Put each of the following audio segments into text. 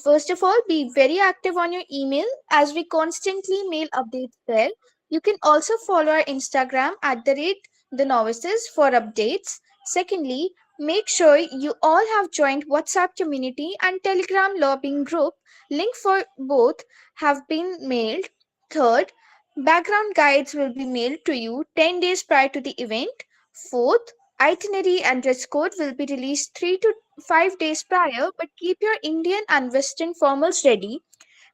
First of all, be very active on your email as we constantly mail updates there. You can also follow our Instagram at the rate the novices for updates. Secondly, make sure you all have joined WhatsApp community and Telegram lobbying group. Link for both have been mailed. Third, background guides will be mailed to you 10 days prior to the event. Fourth, itinerary and dress code will be released 3 to 5 days prior, but keep your Indian and Western formals ready.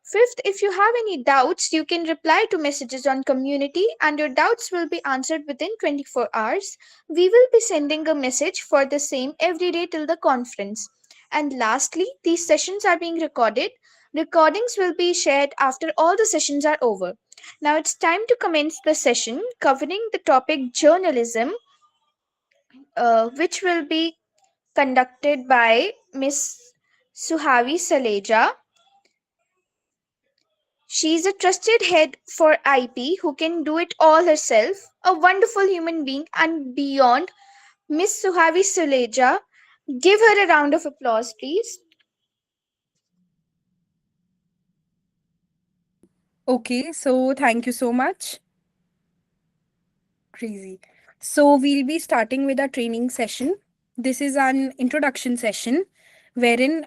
Fifth, if you have any doubts, you can reply to messages on community and your doubts will be answered within 24 hours. We will be sending a message for the same every day till the conference. And lastly, these sessions are being recorded. Recordings will be shared after all the sessions are over. Now it's time to commence the session covering the topic journalism, which will be conducted by Miss Suhavi Saleja. She is a trusted head for IP who can do it all herself, a wonderful human being and beyond. Miss Suhavi Saleja, give her a round of applause, please. Okay, so thank you so much. Crazy. So we'll be starting with our training session. This is an introduction session wherein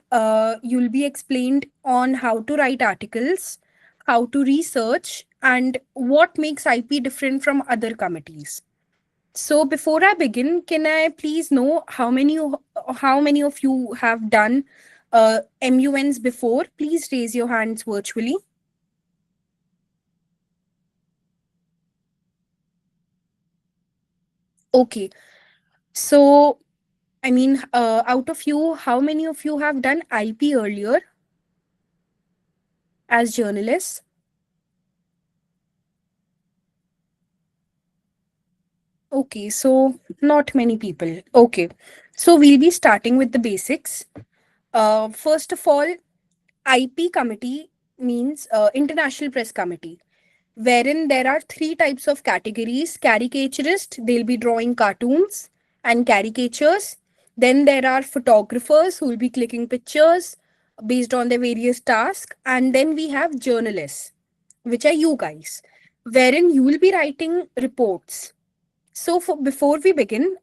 you'll be explained on how to write articles, how to research, and what makes IP different from other committees. So before I begin, can I please know how many of you have done MUNs before? Please raise your hands virtually. Okay. So out of you, how many of you have done IP earlier as journalists? Okay, so not many people. Okay, so we'll be starting with the basics. First of all, IP committee means International Press Committee, wherein there are three types of categories. Caricaturist, they'll be drawing cartoons and caricatures. Then there are photographers who will be clicking pictures based on their various tasks. And then we have journalists, which are you guys, wherein you will be writing reports. So before we begin,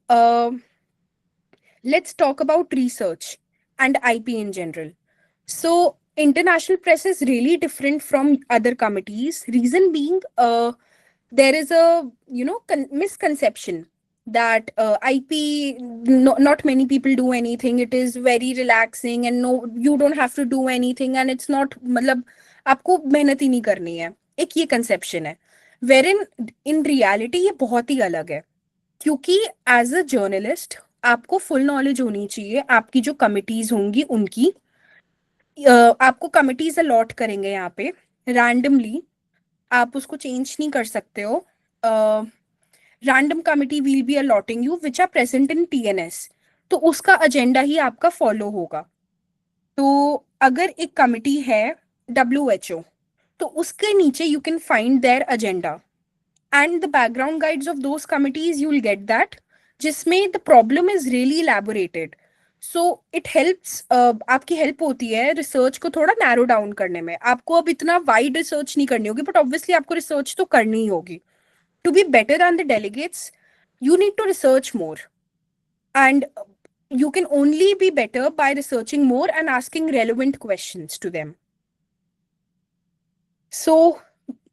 let's talk about research and IP in general. So, international press is really different from other committees. Reason being, there is a misconception that IP, not many people do anything. It is very relaxing, and no, you don't have to do anything, and it's not. मतलब आपको मेहनत ही नहीं करनी है. एक ये conception है. Wherein in reality ये बहुत ही अलग है. क्योंकि एज अ जर्नलिस्ट आपको फुल नॉलेज होनी चाहिए आपकी जो कमिटीज होंगी उनकी. आपको कमिटीज अलॉट करेंगे यहाँ पे रैंडमली. आप उसको चेंज नहीं कर सकते हो. Random committee will be allotting you which are present in TNS. तो उसका एजेंडा ही आपका फॉलो होगा. तो अगर एक कमिटी है WHO, तो उसके नीचे you can find their agenda and the background guides of those committees you will get that, जिसमें the problem is really elaborated. So it helps, आपकी हेल्प होती है रिसर्च को थोड़ा नैरो डाउन करने में. आपको अब इतना वाइड रिसर्च नहीं करनी होगी, बट ऑब्वियसली आपको रिसर्च तो करनी ही होगी. To be better than the delegates, you need to research more, and you can only be better by researching more and asking relevant questions to them. So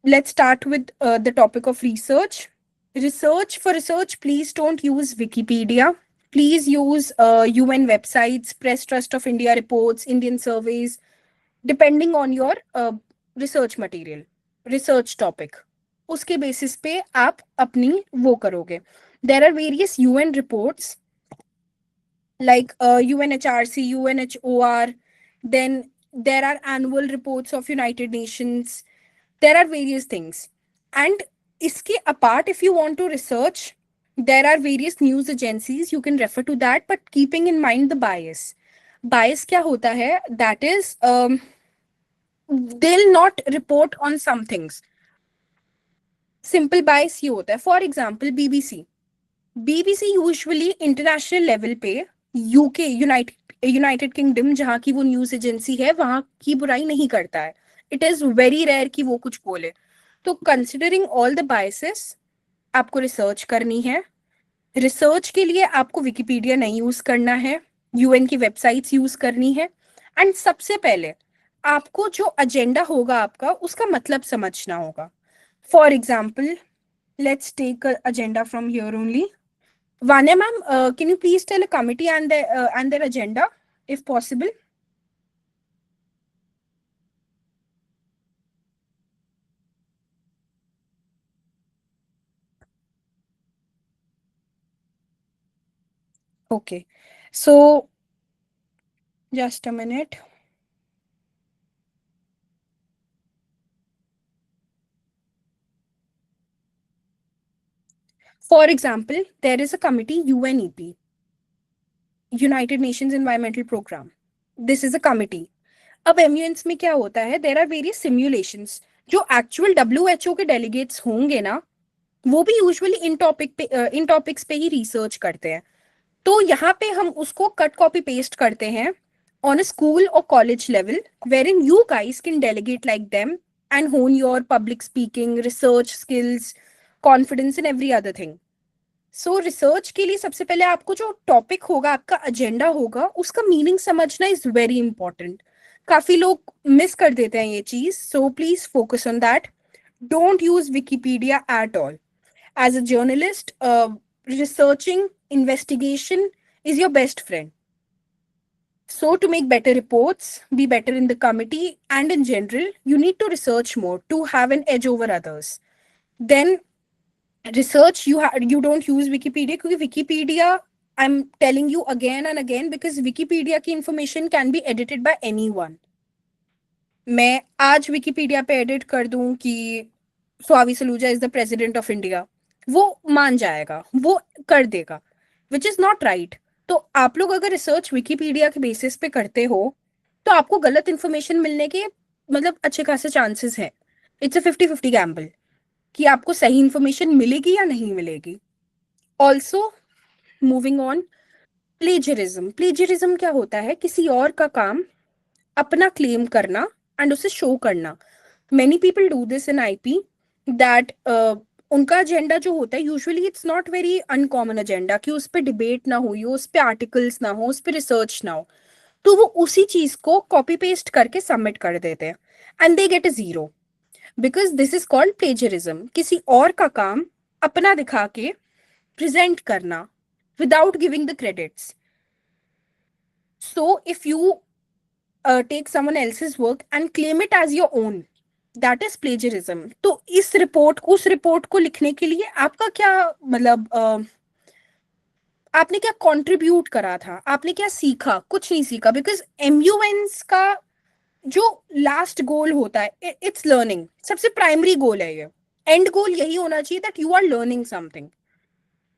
let's start with the topic of research. Research, for research, please don't use Wikipedia. Please use UN websites, Press Trust of India reports, Indian surveys, depending on your research material, research topic. उसके basis पे आप अपनी वो करोगे. There are various UN reports like UNHRC, UNHOR. Then there are annual reports of United Nations. There are various things. And iske apart, if you want to research, there are various news agencies. You can refer to that, but keeping in mind the bias. Bias kya hota hai? That is, they'll not report on some things. Simple bias ye hota hai. For example, BBC. BBC usually international level पे UK, United kingdom जहाँ की वो news agency है वहां की बुराई नहीं करता है. इट इज वेरी रेयर कि वो कुछ बोले. तो कंसिडरिंग ऑल द बायसेस आपको रिसर्च करनी है. रिसर्च के लिए आपको विकिपीडिया नहीं यूज करना है, यूएन की वेबसाइट्स यूज करनी है. एंड सबसे पहले आपको जो एजेंडा होगा आपका उसका मतलब समझना होगा. For example, let's take a agenda from here only. Vanya ma'am, can you please tell a committee and their agenda, if possible? Okay, so just a minute. For example, there is a committee UNEP, United Nations Environmental Program. This is a committee. अब MUNs में क्या होता है, there are various simulations. जो actual WHO के delegates होंगे ना, वो भी usually इन टॉपिक्स पे ही रिसर्च करते हैं. तो यहाँ पे हम उसको कट कॉपी पेस्ट करते हैं on a school or college level, wherein you guys can delegate like them and hone your public speaking, research skills, confidence and every other thing. So research के लिए सबसे पहले आपको जो टॉपिक होगा, आपका एजेंडा होगा, उसका मीनिंग समझना इज वेरी इंपॉर्टेंट. काफी लोग मिस कर देते हैं ये चीज. So please focus on that. Don't use Wikipedia at all. As a journalist, researching, investigation is your best friend. So, to make better reports, be better in the committee, and in general, you need to research more to have an edge over others. Then, research, you don't use Wikipedia because Wikipedia, I'm telling you again and again, because Wikipedia की information can be edited by anyone. मैं आज Wikipedia पे edit कर दूं कि Swami Saluja is the president of India, वो मान जाएगा, वो कर देगा, विच इज नॉट राइट. तो आप लोग अगर रिसर्च विकिपीडिया के बेसिस पे करते हो तो आपको गलत इंफॉर्मेशन मिलने के मतलब अच्छे खासे चांसेस हैं. इट्स अ 50-50 गैम्बल कि आपको सही इंफॉर्मेशन मिलेगी या नहीं मिलेगी. Also moving on, plagiarism. Plagiarism क्या होता है? किसी और का काम अपना क्लेम करना एंड उसे शो करना. Many people do this in IP that उनका एजेंडा जो होता है usually it's not very uncommon agenda कि उस पर डिबेट ना हो, उस पर आर्टिकल्स ना हो, उस पर रिसर्च ना हो. तो वो उसी चीज को कॉपी पेस्ट करके सबमिट कर देते हैं and they get a zero because this is called plagiarism. किसी और का काम अपना दिखा के प्रेजेंट करना without giving the credits. So if you take someone else's work and claim it as your own, that is plagiarism. तो इस रिपोर्ट उस रिपोर्ट को लिखने के लिए आपका क्या मतलब आपने क्या कंट्रीब्यूट करा था, आपने क्या सीखा? कुछ नहीं सीखा. बिकॉज MUNs का जो लास्ट गोल होता है इट्स लर्निंग. सबसे प्राइमरी गोल है ये. एंड गोल यही होना चाहिए that you are learning something.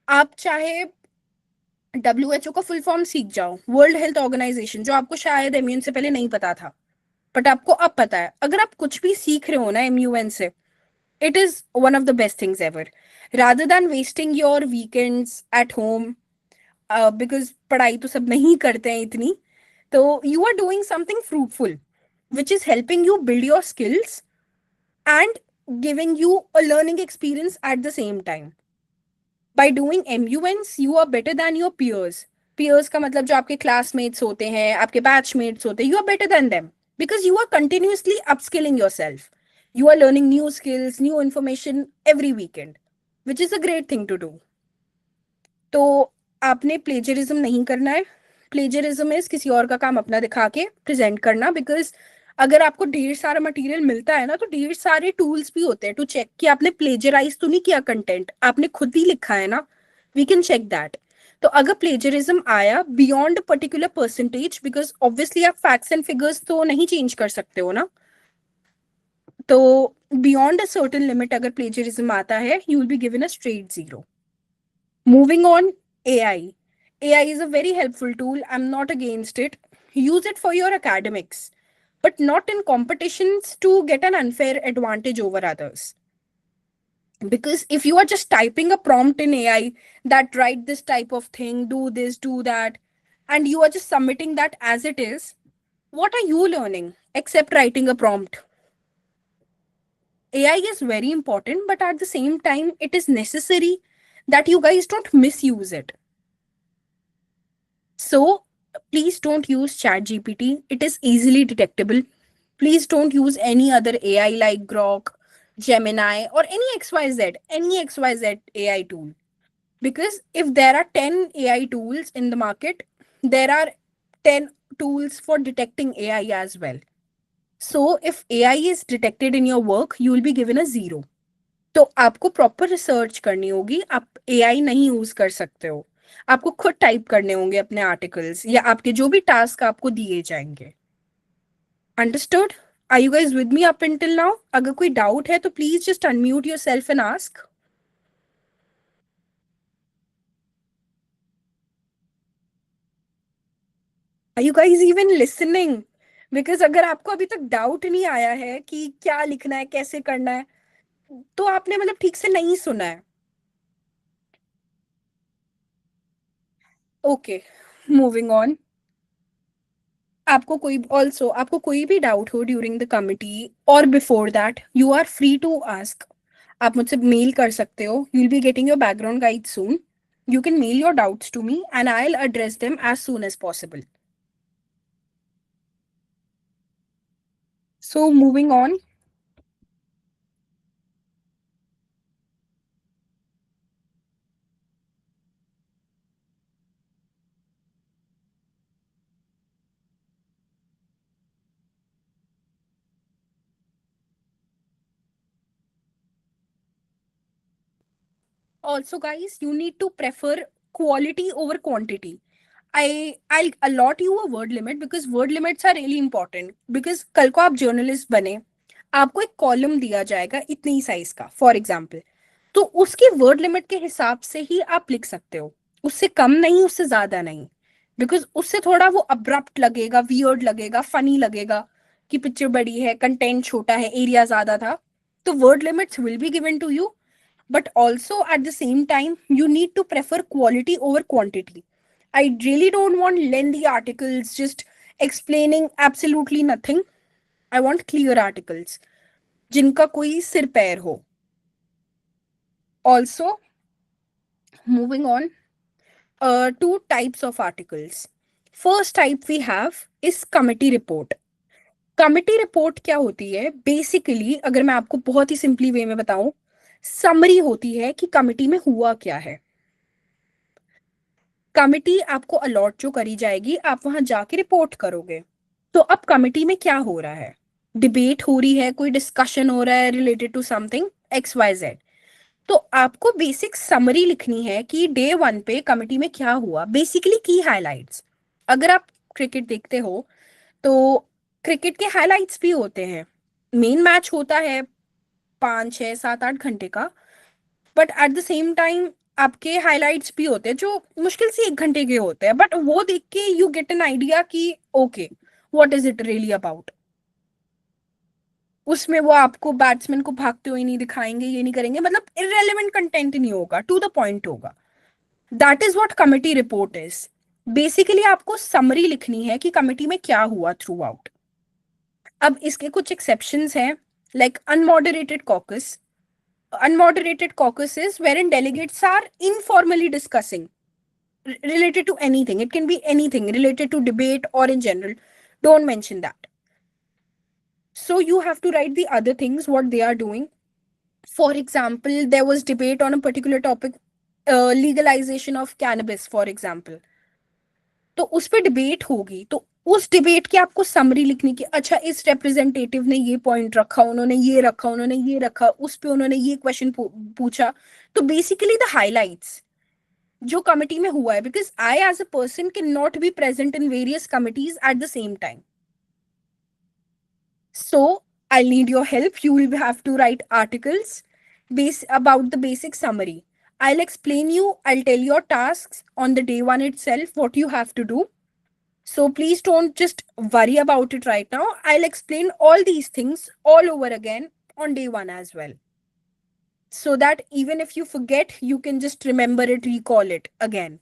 आप चाहे WHO का फुल फॉर्म सीख जाओ, वर्ल्ड हेल्थ ऑर्गेनाइजेशन, जो आपको शायद MUN से पहले नहीं पता था बट आपको अब पता है. अगर आप कुछ भी सीख रहे हो ना MUN से, it is one of the best things ever, rather than wasting your weekends at home. Because पढ़ाई तो सब नहीं करते हैं इतनी. तो you are doing something fruitful which is helping you build your skills and giving you a learning experience at the same time. By doing MUNs, you are better than your peers. Peers का मतलब जो आपके classmates होते हैं, आपके batchmates होते हैं, you are better than them because you are continuously upskilling yourself. You are learning new skills, new information every weekend, which is a great thing to do. तो आपने plagiarism नहीं करना है. Plagiarism is किसी और का काम अपना दिखा के present करना. because अगर आपको ढेर सारा मटेरियल मिलता है ना, तो ढेर सारे टूल्स भी होते हैं टू चेक कि आपने प्लेजराइज तो नहीं किया कंटेंट, आपने खुद ही लिखा है ना. We can check that. तो अगर प्लेजरिज्म आया beyond particular percentage, because obviously आप फैक्ट्स एंड फिगर्स तो नहीं चेंज कर सकते हो ना, तो बियॉन्ड अ सर्टेन लिमिट अगर प्लेजरिज्म आता है, you will be given a straight zero. Moving on, AI. AI is a very helpful tool. I'm not against it. Use it for your academics, but not in competitions to get an unfair advantage over others. Because if you are just typing a prompt in AI that write this type of thing, do this, do that, and you are just submitting that as it is, what are you learning except writing a prompt? AI is very important, but at the same time, it is necessary that you guys don't misuse it. So please don't use ChatGPT. It is easily detectable. Please don't use any other AI like Grok, Gemini, or any XYZ AI tool. Because if there are 10 AI tools in the market, there are 10 tools for detecting AI as well. So if AI is detected in your work, you will be given a zero. तो आपको proper research करनी होगी. आप AI नहीं use कर सकते हो. आपको खुद टाइप करने होंगे अपने आर्टिकल्स या आपके जो भी टास्क आपको दिए जाएंगे. Understood? Are you guys with me up till now? अगर कोई डाउट है तो please just unmute yourself and ask. Are you guys even listening? Because अगर आपको अभी तक डाउट नहीं आया है कि क्या लिखना है, कैसे करना है, तो आपने मतलब ठीक से नहीं सुना है. Okay, moving on. आपको कोई भी डाउट हो ड्यूरिंग द कमिटी और before that, you are free to ask. आप मुझसे मेल कर सकते हो. You will be getting your background guide soon. You can mail your doubts to me and I'll address them as soon as possible. So, moving on. Also, guys, you need to prefer quality over quantity. I'll allot you a word limit because word limits are really important. Because कल को आप journalist बने, आपको एक column दिया जाएगा इतनी ही size का, फॉर एग्जाम्पल. तो उसकी वर्ड लिमिट के हिसाब से ही आप लिख सकते हो. उससे कम नहीं, उससे ज्यादा नहीं. बिकॉज उससे थोड़ा वो अब्रप्ट लगेगा, वियर्ड लगेगा, फनी लगेगा कि पिक्चर बड़ी है, कंटेंट छोटा है, एरिया ज्यादा था. तो word limits will be given to you, but also at the same time you need to prefer quality over quantity. I really don't want lengthy articles just explaining absolutely nothing. I want clear articles जिनका कोई सिर पैर हो. Also, moving on, two types of articles. First type we have is committee report. Committee report क्या होती है? Basically अगर मैं आपको बहुत ही सिंपली वे में बताऊं, समरी होती है कि कमिटी में हुआ क्या है. कमिटी आपको अलॉट जो करी जाएगी, आप वहां जाके रिपोर्ट करोगे. तो अब कमिटी में क्या हो रहा है? डिबेट हो रही है, कोई डिस्कशन हो रहा है related to something X Y Z. तो आपको बेसिक समरी लिखनी है कि डे वन पे कमिटी में क्या हुआ, बेसिकली की हाइलाइट्स. अगर आप क्रिकेट देखते हो तो क्रिकेट के हाइलाइट्स भी होते हैं. मेन मैच होता है 5 6 7 8 घंटे का, but at the same time आपके हाइलाइट्स भी होते हैं जो मुश्किल से 1 घंटे के होते हैं. बट वो देख के यू गेट एन आइडिया कि okay, what is it really about. उसमें वो आपको बैट्समैन को भागते हुए नहीं दिखाएंगे, ये नहीं करेंगे, मतलब इररेलेवेंट कंटेंट नहीं होगा, टू द पॉइंट होगा. That is what committee report is. Basically आपको समरी लिखनी है कि कमिटी में क्या हुआ थ्रू आउट. अब इसके कुछ एक्सेप्शंस हैं, like unmoderated caucus. Unmoderated caucus is wherein delegates are informally discussing related to anything. It can be anything related to debate or in general. Don't mention that. So you have to write the other things, what they are doing. For example, there was debate on a particular topic, legalization of cannabis, for example. तो उस पर debate होगी, तो उस debate की आपको summary लिखनी कि अच्छा इस रिप्रेजेंटेटिव ने ये पॉइंट रखा, उन्होंने ये रखा, उन्होंने ये रखा, उस पे उन्होंने ये क्वेश्चन पूछा. तो बेसिकली द हाइलाइट्स जो कमिटी में हुआ है, because I as a person can not be present in various committees at the same time. So I need your help. You will have to write articles about the basic summary. I'll explain you, I'll tell your tasks on the day one itself, what you have to do. So please don't just worry about it right now. I'll explain all these things all over again on day one as well. So that even if you forget, you can just remember it, recall it again.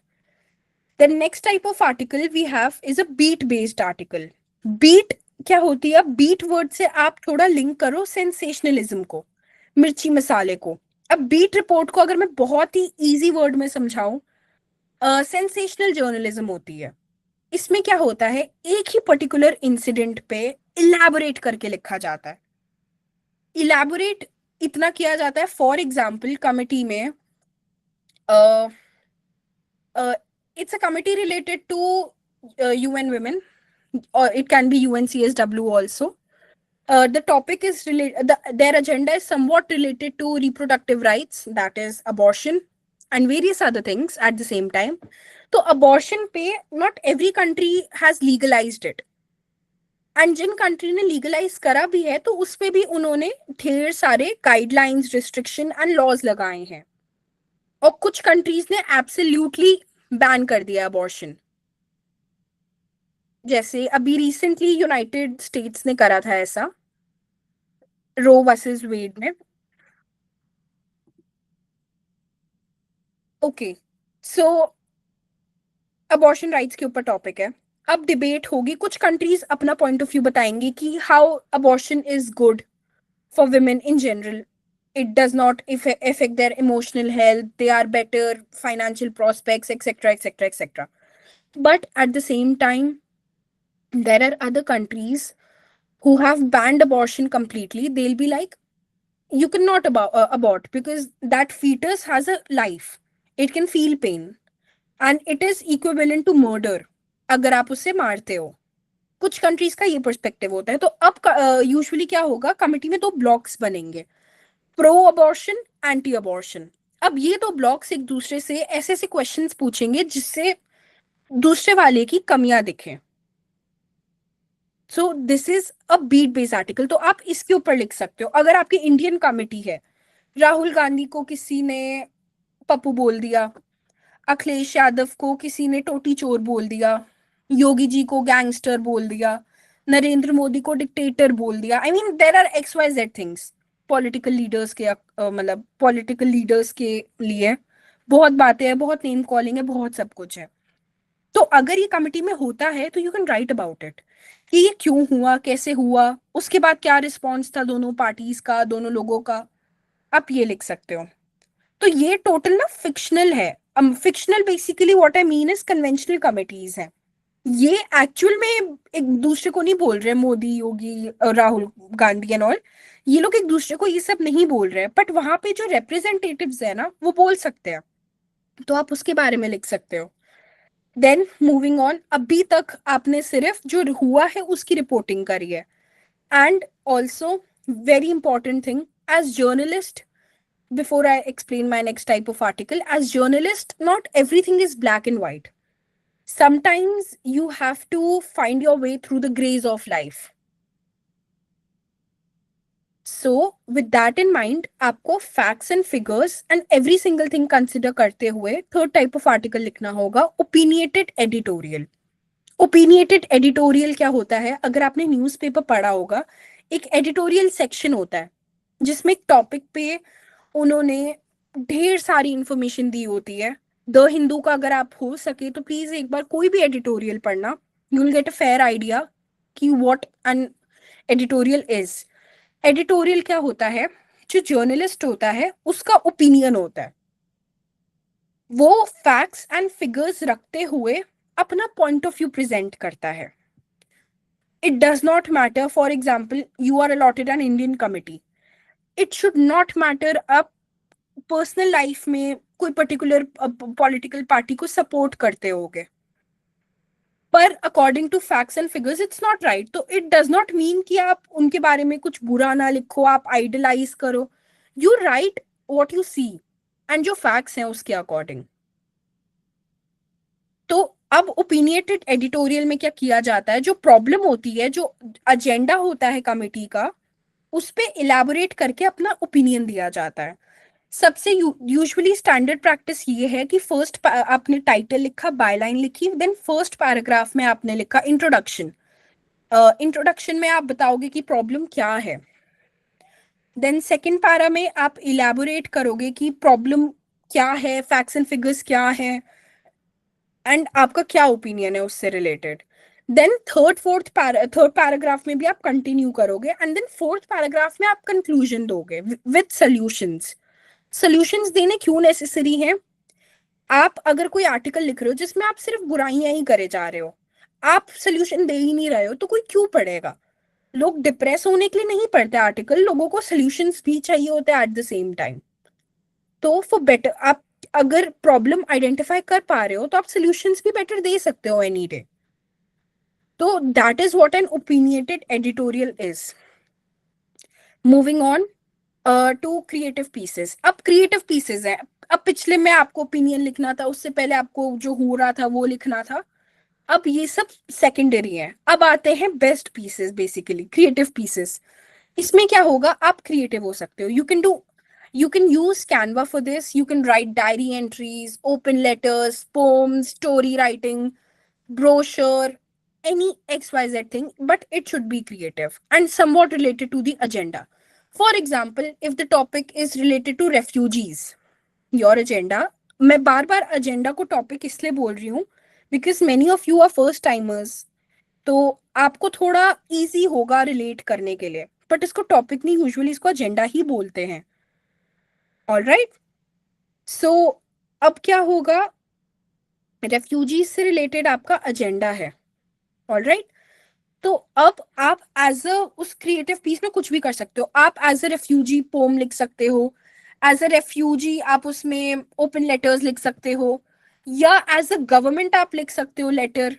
The next type of article we have is a beat based article. Beat क्या होती है? Beat word से आप थोड़ा link करो sensationalism को, मिर्ची मसाले को. अब बीट रिपोर्ट को अगर मैं बहुत ही इजी वर्ड में समझाऊं, सेंसेशनल जर्नलिज्म होती है. इसमें क्या होता है, एक ही पर्टिकुलर इंसिडेंट पे इलैबोरेट करके लिखा जाता है. इलैबोरेट इतना किया जाता है, फॉर एग्जाम्पल कमिटी में, it's a committee related to UN Women, or it can be UNCSW also. The topic is related, their agenda is somewhat related to reproductive rights, that is abortion, and various other things at the same time. So abortion पे not every country has legalized it. And जिन country ने legalize करा भी है तो उस पे भी उन्होंने ढेर सारे गाइडलाइंस, रिस्ट्रिक्शन एंड लॉज लगाए हैं. और कुछ कंट्रीज ने एब्सोल्युटली बैन कर दिया अबॉर्शन. जैसे अभी रिसेंटली यूनाइटेड स्टेट्स ने करा था ऐसा, रो वर्सेस वेड में. ओके, सो अबॉर्शन राइट्स के ऊपर टॉपिक है. अब डिबेट होगी, कुछ कंट्रीज अपना पॉइंट ऑफ व्यू बताएंगे कि how abortion is good for women in general. It does not affect their emotional health, they are better financial prospects, etc, etc, etc. But at the same time, there are other countries who have banned abortion completely. They'll be like, you cannot abort because that fetus has a life, it can feel pain, and it is equivalent to murder अगर आप उसे मारते हो. कुछ countries का ये perspective होता है. तो अब यूजुअली क्या होगा, कमिटी में दो ब्लॉक्स बनेंगे, प्रो अबॉर्शन, एंटी अबॉर्शन. अब ये दो ब्लॉक्स एक दूसरे से ऐसे ऐसे क्वेश्चंस पूछेंगे जिससे दूसरे वाले की कमियां दिखें. So this is a beat based article. तो आप इसके ऊपर लिख सकते हो. अगर आपकी इंडियन कमिटी है, राहुल गांधी को किसी ने पप्पू बोल दिया, अखिलेश यादव को किसी ने टोटी चोर बोल दिया, योगी जी को गैंगस्टर बोल दिया, नरेंद्र मोदी को डिक्टेटर बोल दिया. I mean there are X Y Z things. Political leaders के मतलब पॉलिटिकल लीडर्स के लिए बहुत बातें हैं, बहुत नेम कॉलिंग है, बहुत सब कुछ है. तो अगर ये कमिटी में होता है तो you can right about it कि ये क्यों हुआ, कैसे हुआ, उसके बाद क्या रिस्पॉन्स था दोनों पार्टीज का, दोनों लोगों का. आप ये लिख सकते हो. तो ये टोटल ना फिक्शनल है. Fictional basically what I mean is conventional committees हैं. ये एक्चुअल में एक दूसरे को नहीं बोल रहे, मोदी, योगी, राहुल गांधी एंड ऑल, ये लोग एक दूसरे को ये सब नहीं बोल रहे हैं. बट वहां पे जो रिप्रेजेंटेटिव्स है ना, वो बोल सकते हैं. तो आप उसके बारे में लिख सकते हो. देन मूविंग ऑन, अभी तक आपने सिर्फ जो हुआ है उसकी रिपोर्टिंग करी है. And also very important thing, as journalist, before I explain my next type of article, as journalist, not everything is black and white. Sometimes you have to find your way through the grays of life. So with that in mind, आपको facts and figures and every single thing consider करते हुए third type of article लिखना होगा, opinionated editorial. Opinionated editorial क्या होता है? अगर आपने न्यूज़पेपर पढ़ा होगा, एक एडिटोरियल सेक्शन होता है जिसमें टॉपिक पे उन्होंने ढेर सारी इंफॉर्मेशन दी होती है. द हिंदू का अगर आप हो सके तो प्लीज एक बार कोई भी एडिटोरियल पढ़ना, you will get a fair idea कि what an editorial is. Editorial क्या होता है? जो जर्नलिस्ट होता है उसका ओपिनियन होता है. वो फैक्ट्स एंड फिगर्स रखते हुए अपना पॉइंट ऑफ व्यू प्रेजेंट करता है. It does not matter, for example you are allotted an Indian committee, it should not matter आप पर्सनल लाइफ में कोई पर्टिकुलर पॉलिटिकल पार्टी को सपोर्ट करते होगे, पर according to facts and figures it's not right. तो इट डज नॉट मीन कि आप उनके बारे में कुछ बुरा ना लिखो, आप आइडलाइज करो. You write what you see and जो फैक्ट्स हैं उसके अकॉर्डिंग. तो अब ओपिनियटेड एडिटोरियल में क्या किया जाता है, जो प्रॉब्लम होती है, जो एजेंडा होता है कमिटी का, उस पे इलैबोरेट करके अपना ओपिनियन दिया जाता है. सबसे यूजुअली स्टैंडर्ड प्रैक्टिस ये है कि फर्स्ट आपने टाइटल लिखा, बायलाइन लिखी, देन फर्स्ट पैराग्राफ में आपने लिखा इंट्रोडक्शन. इंट्रोडक्शन में आप बताओगे कि प्रॉब्लम क्या है. देन सेकंड पैरा में आप इलैबोरेट करोगे कि प्रॉब्लम क्या है, फैक्ट्स एंड फिगर्स क्या है. एंड आपका क्या ओपिनियन है उससे रिलेटेड। देन थर्ड पैराग्राफ में भी आप कंटिन्यू करोगे एंड देन फोर्थ पैराग्राफ में आप कंक्लूजन दोगे विद सॉल्यूशंस। सॉल्यूशंस देने क्यों नेसेसरी हैं? आप अगर कोई आर्टिकल लिख रहे हो जिसमें आप सिर्फ बुराइयां ही करे जा रहे हो, आप सोल्यूशन दे ही नहीं रहे हो, तो कोई क्यों पढ़ेगा? लोग डिप्रेस होने के लिए नहीं पढ़ते आर्टिकल, लोगों को सोल्यूशंस भी चाहिए होते हैं एट द सेम टाइम। तो फॉर बेटर, आप अगर प्रॉब्लम आइडेंटिफाई कर पा रहे हो तो आप सोल्यूशंस भी बेटर दे सकते हो एनी डे। तो that is what an opinionated editorial is. Moving on to creative pieces. अब क्रिएटिव पीसेस है, अब पिछले में आपको ओपिनियन लिखना था, उससे पहले आपको जो हो रहा था वो लिखना था, अब ये सब सेकेंडरी है। अब आते हैं best pieces, basically creative pieces. इसमें क्या होगा, आप क्रिएटिव हो सकते हो, you can use Canva for this. You can write diary entries, open letters, poems, story writing, brochure, any XYZ thing, but it should be creative and somewhat related to the agenda. For example, if the topic is related to refugees, your agenda, मैं बार बार agenda को topic इसलिए बोल रही हूँ because many of you are first timers, तो आपको थोड़ा easy होगा relate करने के लिए, but इसको topic नहीं, usually इसको agenda ही बोलते हैं। ऑल राइट, सो अब क्या होगा, रेफ्यूजीज से रिलेटेड आपका एजेंडा है। ऑल राइट, तो अब आप एज अ उस क्रिएटिव पीस में कुछ भी कर सकते हो। आप एज अ रेफ्यूजी पोम लिख सकते हो, एज अ रेफ्यूजी आप उसमें ओपन लेटर्स लिख सकते हो, या एज अ गवर्नमेंट आप लिख सकते हो लेटर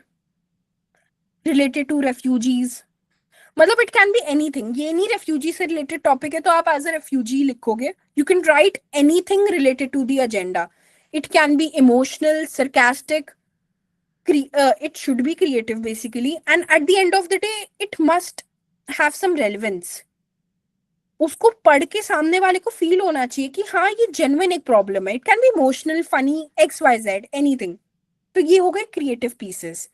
रिलेटेड टू रेफ्यूजीज। मतलब इट कैन बी एनीथिंग, ये नहीं रेफ्यूजी से रिलेटेड टॉपिक है तो आप एज अ रेफ्यूजी लिखोगे। You can write anything related to the agenda. It can be emotional, sarcastic, it should be creative basically, and at the end of the day it must have some relevance। उसको पढ़ के सामने वाले को feel होना चाहिए कि हाँ ये जेन्युइन एक प्रॉब्लम है। It can be emotional, funny, XYZ, anything. तो ये हो गए क्रिएटिव पीसेस।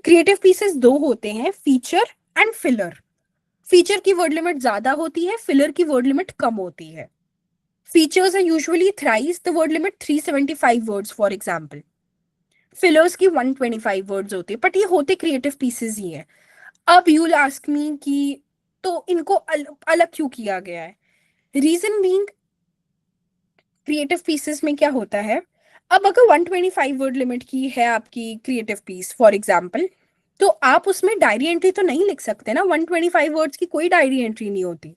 क्रिएटिव पीसेस दो होते हैं, फीचर एंड फिलर। फीचर की वर्ड लिमिट ज्यादा होती है, फिलर की वर्ड लिमिट कम होती है। Features are usually thrice the word limit, 375 words for example। Fillers की 125 वर्ड्स होते हैं, बट ये होते क्रिएटिव पीसेस ही है। अब यू विल आस्क मी कि तो इनको अलग क्यों किया गया है? रीजन बीइंग, क्रिएटिव पीसेस में क्या होता है, अब अगर 125 वर्ड लिमिट की है आपकी क्रिएटिव पीस फॉर एग्जाम्पल, तो आप उसमें डायरी एंट्री तो नहीं लिख सकते ना। 125 वर्ड्स की कोई डायरी एंट्री नहीं होती।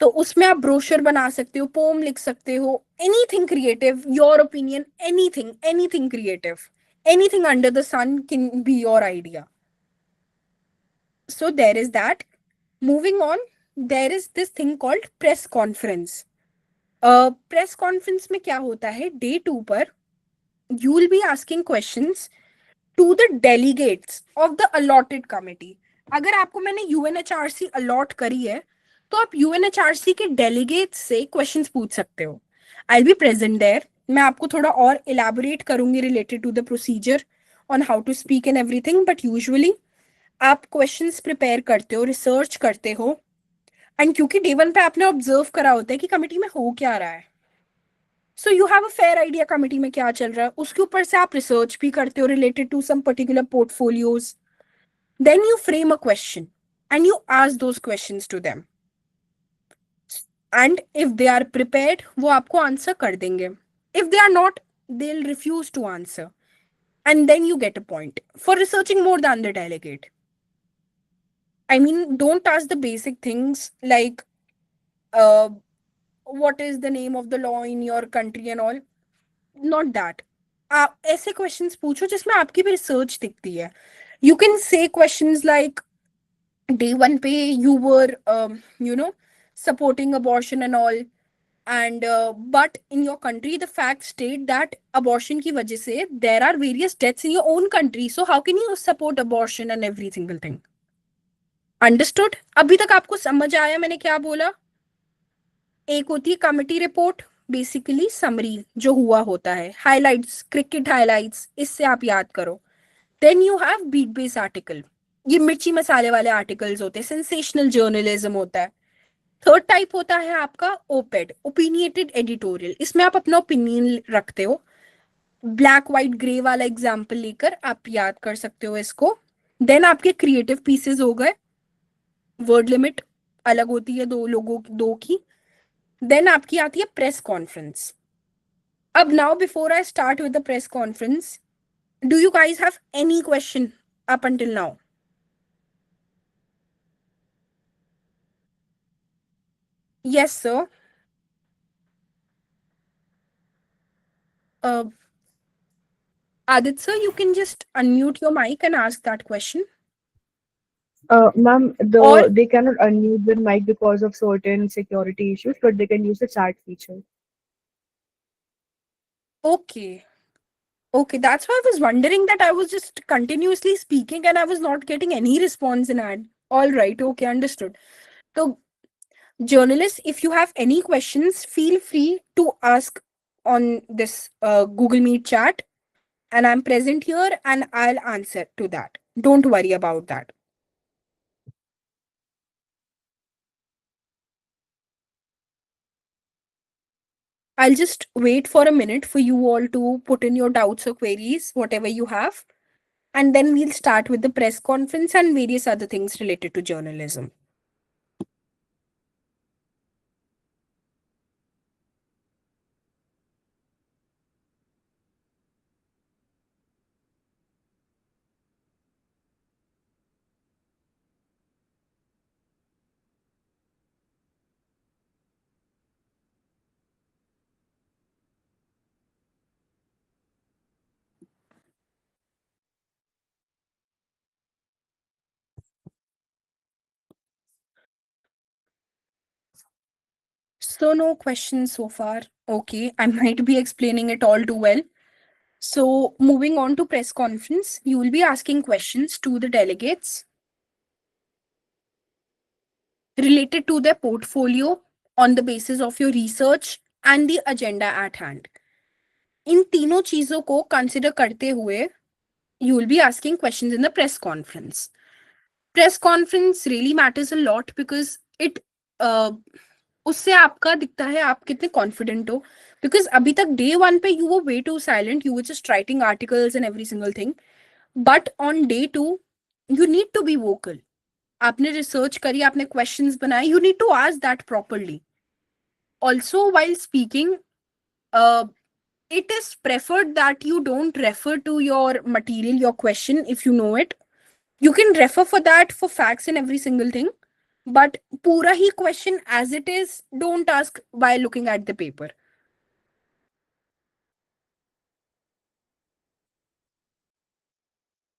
तो उसमें आप ब्रोशर बना सकते हो, पोम लिख सकते हो, anything creative, your opinion, anything, anything creative, anything under the sun can be your idea. So there is that. Moving on, there is this thing called press conference. Press conference में क्या होता है, day 2 पर you will be asking questions to the delegates of the allotted committee। अगर आपको मैंने UNHRC allot करी है तो आप UNHRC के delegates से questions पूछ सकते हो। I'll be present there। मैं आपको थोड़ा और elaborate करूंगी related to the procedure on how to speak and everything, but usually आप क्वेश्चंस प्रिपेयर करते हो, रिसर्च करते हो, एंड क्योंकि डे 1 पे आपने ऑब्जर्व करा होता है कि कमिटी में हो क्या रहा है, so you have a fair idea committee में क्या चल रहा है। उसके ऊपर से आप रिसर्च भी करते हो related to some particular portfolios. Then you frame a question and you ask those questions to them, and if they are prepared वो आपको आंसर कर देंगे। If they are not, they will refuse to answer, and then you get a point for researching more than the delegate. I mean, don't ask the basic things like uh, what is the name of the law in your country and all. Not that. आप ऐसे questions पूछो जिसमें आपकी भी research दिखती है। You can say questions like day 1 पे you were you know supporting abortion and all, and but in your country the facts state that abortion की वजह से there are various deaths in your own country, so how can you support abortion and every single thing? Understood? अभी तक आपको समझ आया मैंने क्या बोला? एक होती है कमिटी रिपोर्ट, बेसिकली समरी जो हुआ होता है, हाइलाइट्स, क्रिकेट हाइलाइट्स, इससे आप याद करो। Then you have beat based article, ये मिर्ची मसाले वाले आर्टिकल्स होते हैं, सेंसेशनल जर्नलिज्म होता है। थर्ड टाइप होता है आपका ओपेड, ओपिनियटेड एडिटोरियल, इसमें आप अपना ओपिनियन रखते हो। ब्लैक व्हाइट ग्रे वाला एग्जाम्पल लेकर आप याद कर सकते हो इसको. देन आपके क्रिएटिव पीसेस हो गए. वर्ड लिमिट अलग होती है दो की. देन आपकी आती है प्रेस कॉन्फ्रेंस. अब now before I start with the press conference, do you guys have any question up until now? Yes, sir. Uh, Aditya, you can just unmute your mic and ask that question. Ma'am, Or, they cannot unmute their mic because of certain security issues, but they can use the chat feature. okay. Okay, that's why I was wondering that I was just continuously speaking and I was not getting any response in ad. All right, okay, understood. So, journalists, if you have any questions, feel free to ask on this Google Meet chat, and I'm present here and I'll answer to that. Don't worry about that. I'll just wait for a minute for you all to put in your doubts or queries, whatever you have, and then we'll start with the press conference and various other things related to journalism. So, no questions so far. Okay, I might be explaining it all too well. So, moving on to press conference, you will be asking questions to the delegates related to their portfolio on the basis of your research and the agenda at hand. इन तीनों चीजों को consider करते हुए you will be asking questions in the press conference. Press conference really matters a lot because it उससे आपका दिखता है आप कितने कॉन्फिडेंट हो. बिकॉज अभी तक डे वन पे you were way too silent, you were just writing articles and every single thing. But on day two you need to be vocal. आपने रिसर्च करी, आपने क्वेश्चंस बनाए, you need to ask that properly. Also while speaking, it is preferred that you don't refer to your material, your question, if you know it. You can refer for that for facts and every single thing, but pura hi question as it is, don't ask while looking at the paper.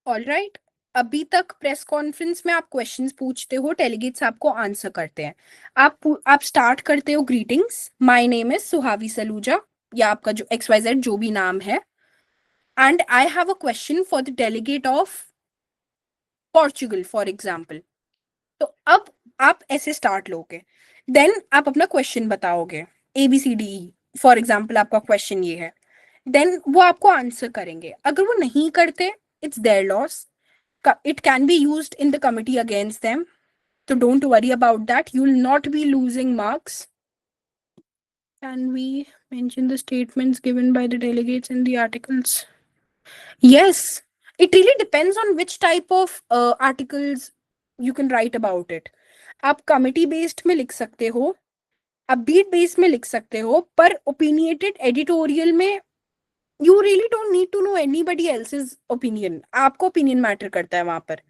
All right. अभी तक press conference में आप questions पूछते हो, delegates आपको answer करते हैं. आप स्टार्ट करते हो greetings, my name is Suhavi Saluja, या आपका जो XYZ जो भी नाम है, and I have a question for the delegate of Portugal for example. तो अब आप ऐसे स्टार्ट लोगे. देन आप अपना क्वेश्चन बताओगे, ABCDE फॉर एग्जाम्पल आपका क्वेश्चन ये है. देन वो आपको आंसर करेंगे. अगर वो नहीं करते, it's there loss. It can be used in the committee against them. So don't worry about that. You will not be losing marks. Can we mention the statements given by the delegates in the articles? Yes. It really depends on which type of articles you can write about it. आप committee based में लिख सकते हो, आप beat based में लिख सकते हो, पर opinionated editorial में you really don't need to know anybody else's opinion. आपको opinion matter करता है वहां पर.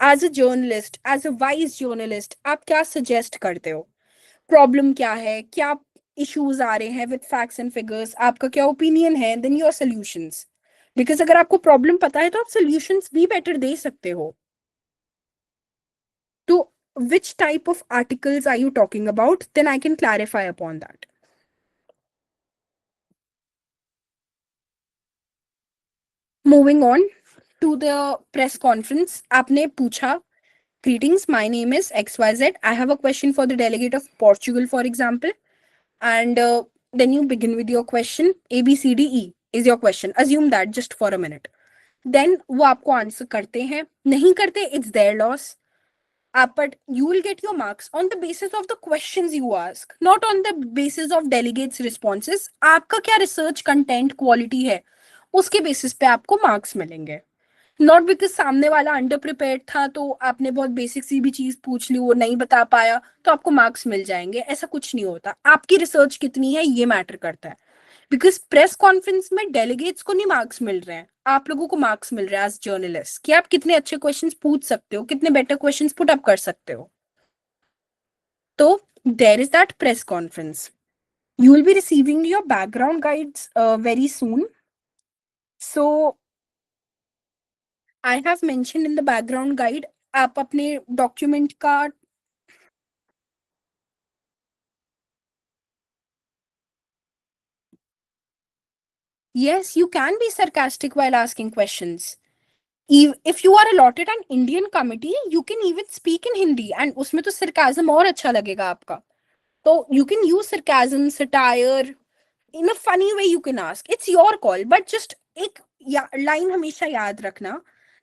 As a journalist, as a wise journalist, आप क्या सजेस्ट करते हो? प्रॉब्लम क्या है, क्या इश्यूज आ रहे हैं विद फैक्ट्स एंड फिगर्स, आपका क्या ओपिनियन है, देन योर सॉल्यूशंस. बिकॉज अगर आपको प्रॉब्लम पता है तो आप सॉल्यूशंस भी बेटर दे सकते हो. तो which type of articles are you talking about? Then I can clarify upon that. Moving on to the press conference, आपने पूछा, greetings, my name is XYZ. I have a question for the delegate of Portugal, for example. And then you begin with your question. ABCDE is your question. Assume that just for a minute. Then वो आपको answer करते हैं, नहीं करते, it's their loss. But you will get your marks on the basis of the questions you ask, not on the basis of delegates' responses. आपका क्या research content quality है, उसके बेसिस पे आपको मार्क्स मिलेंगे। नॉट बिकॉज सामने वाला under prepared था तो आपने बहुत बेसिक सी भी चीज पूछ ली, वो नहीं बता पाया तो आपको मार्क्स मिल जाएंगे, ऐसा कुछ नहीं होता। आपकी रिसर्च कितनी है ये मैटर करता है। बिकॉज प्रेस कॉन्फ्रेंस में डेलीगेट्स को नहीं मार्क्स मिल रहे हैं, आप लोगों को मार्क्स मिल रहे हैं एज जर्नलिस्ट, कि आप कितने अच्छे क्वेश्चंस पूछ सकते हो, कितने बेटर क्वेश्चंस पुट अप कर सकते हो। तो there is that press conference. You will be receiving your background guides very soon. So I have mentioned in the background guide, आप अपने document का yes, you can be sarcastic while asking questions. If you are allotted an Indian committee, you can even speak in Hindi and उसमें तो sarcasm और अच्छा लगेगा आपका। तो you can use sarcasm, satire, in a funny way you can ask. It's your call, but just एक line हमेशा याद रखना,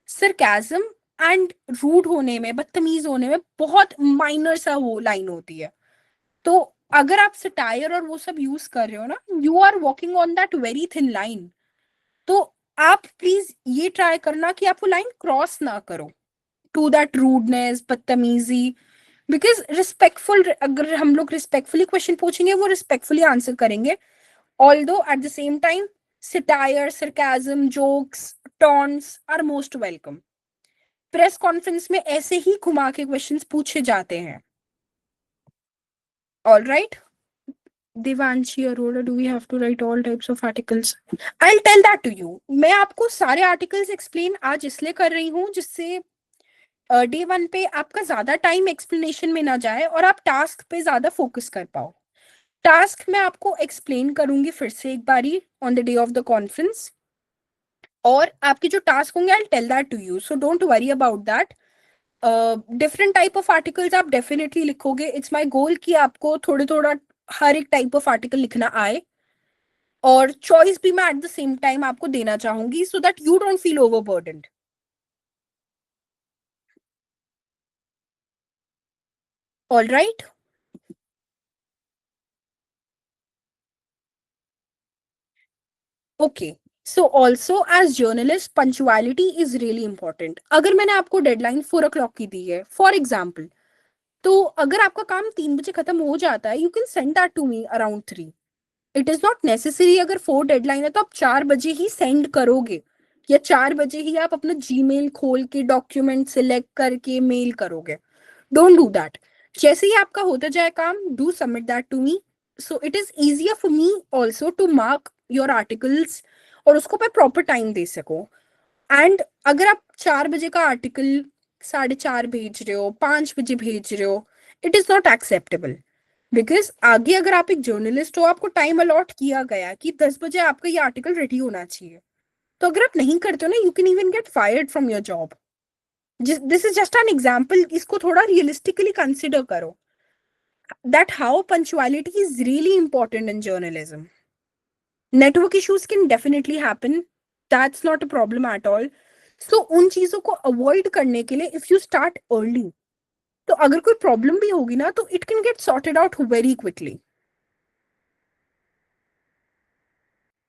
sarcasm and rude होने में, बदतमीज होने में बहुत माइनर सा वो लाइन होती है। तो अगर आप सटायर और वो सब यूज कर रहे हो ना, you are walking on that very thin line. तो आप प्लीज ये ट्राई करना कि आप वो लाइन क्रॉस ना करो टू दैट रूडनेस, बदतमीजी। बिकॉज रिस्पेक्टफुल, अगर हम लोग रिस्पेक्टफुली क्वेश्चन पूछेंगे वो रिस्पेक्टफुली आंसर करेंगे, although at the same time satire, sarcasm, jokes, taunts are most welcome. Press conference में ऐसे ही घुमा के क्वेश्चंस पूछे जाते हैं। All right, Devanshi Arora, do we have to write all types of articles? I'll tell that to you. मैं आपको सारे आर्टिकल्स एक्सप्लेन आज इसलिए कर रही हूँ जिससे डे वन पे आपका ज्यादा टाइम एक्सप्लेनेशन में ना जाए और आप टास्क पे ज्यादा फोकस कर पाओ। टास्क मैं आपको एक्सप्लेन करूंगी फिर से एक बारी on the day of the conference, और आपके जो टास्क होंगे I tell that to you, so don't worry about that. Different type of articles आप डेफिनेटली लिखोगे। इट्स माय गोल कि आपको थोड़ा थोड़ा हर एक टाइप ऑफ आर्टिकल लिखना आए, और चॉइस भी मैं एट द सेम टाइम आपको देना चाहूंगी so that you don't feel overburdened. All right, okay. So also as journalist punctuality is really important. अगर मैंने आपको डेडलाइन 4 o'clock की दी है फॉर एग्जाम्पल, तो अगर आपका काम 3 बजे खत्म हो जाता है, you can send that to me around 3। It is not necessary अगर 4 डेडलाइन है तो आप 4 बजे ही सेंड करोगे, या 4 बजे ही आप अपना जीमेल खोल के डॉक्यूमेंट सिलेक्ट करके मेल करोगे। Don't do that. जैसे ही आपका होता जाए काम, do submit that to me, so it is easier for me also to mark your articles, और उसको मैं प्रॉपर टाइम दे सकूं। एंड अगर आप 4 बजे का आर्टिकल 4:30 भेज रहे हो, 5 बजे भेज रहे हो, it is not acceptable. Because आगे अगर आप एक जर्नलिस्ट हो, आपको टाइम अलॉट किया गया कि 10 बजे आपका ये आर्टिकल रेडी होना चाहिए। तो अगर आप नहीं करते हो ना, you can even get fired from your job. This is just an example, इसको थोड़ा रियलिस्टिकली कंसिडर करो that how punctuality is really important in journalism. Network issues can definitely happen, that's not a problem at all. So उन चीजों को avoid करने के लिए if you start early, तो अगर कोई प्रॉब्लम भी होगी ना तो it can get sorted out very quickly.